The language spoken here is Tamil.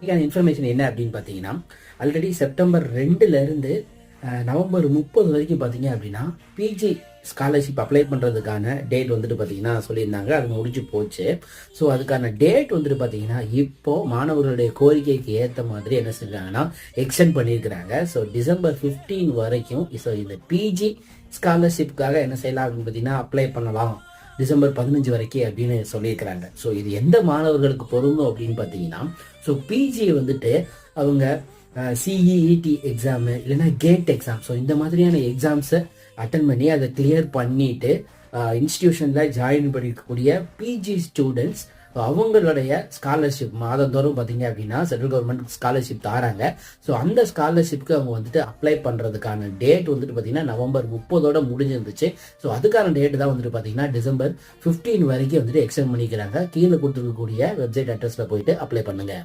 இதுக்கான இன்ஃபர்மேஷன் என்ன அப்படின்னு பார்த்தீங்கன்னா, ஆல்ரெடி செப்டம்பர் 2லேருந்து நவம்பர் 30 வரைக்கும் பார்த்தீங்க அப்படின்னா, பிஜி ஸ்காலர்ஷிப் அப்ளை பண்ணுறதுக்கான டேட் வந்துட்டு பார்த்தீங்கன்னா சொல்லியிருந்தாங்க. அது முடிஞ்சு போச்சு. ஸோ அதுக்கான டேட் வந்துட்டு பார்த்தீங்கன்னா, இப்போ மாணவர்களுடைய கோரிக்கைக்கு ஏற்ற மாதிரி என்ன செஞ்சாங்கன்னா, எக்ஸ்டெண்ட் பண்ணியிருக்கிறாங்க. ஸோ டிசம்பர் 15 வரைக்கும் ஸோ இந்த பிஜி ஸ்காலர்ஷிப்புக்காக என்ன செய்யலாம் அப்படின்னு பார்த்தீங்கன்னா, அப்ளை பண்ணலாம் டிசம்பர் 15 வரைக்கும் அப்படின்னு சொல்லியிருக்கிறாங்க. ஸோ இது எந்த மாணவர்களுக்கு பொருந்தும் அப்படின்னு பார்த்தீங்கன்னா, ஸோ பிஜி வந்துட்டு அவங்க சிஇஇடி எக்ஸாமு இல்லைன்னா கேட் எக்ஸாம், ஸோ இந்த மாதிரியான எக்ஸாம்ஸை அட்டன் பண்ணி அதை கிளியர் பண்ணிட்டு இன்ஸ்டிடியூஷனில் ஜாயின் பண்ணியிருக்கக்கூடிய பிஜி ஸ்டூடெண்ட்ஸ் அவங்களுடைய ஸ்காலர்ஷிப் மாதந்தோறும் பார்த்தீங்க அப்படின்னா சென்ட்ரல் கவர்மெண்ட் ஸ்காலர்ஷிப் தராங்க. ஸோ அந்த ஸ்காலர்ஷிப்க்கு அவங்க வந்துட்டு அப்ளை பண்ணுறதுக்கான டேட் வந்துட்டு பார்த்தீங்கன்னா நவம்பர் 30 முடிஞ்சிருந்துச்சு. ஸோ அதுக்கான டேட் தான் வந்துட்டு பார்த்தீங்கன்னா டிசம்பர் 15 வரைக்கும் வந்துட்டு எக்ஸ்டெண்ட் பண்ணிக்கிறாங்க. கீழே கொடுத்துருக்கக்கூடிய வெப்சைட் அட்ரஸில் போயிட்டு அப்ளை பண்ணுங்கள்.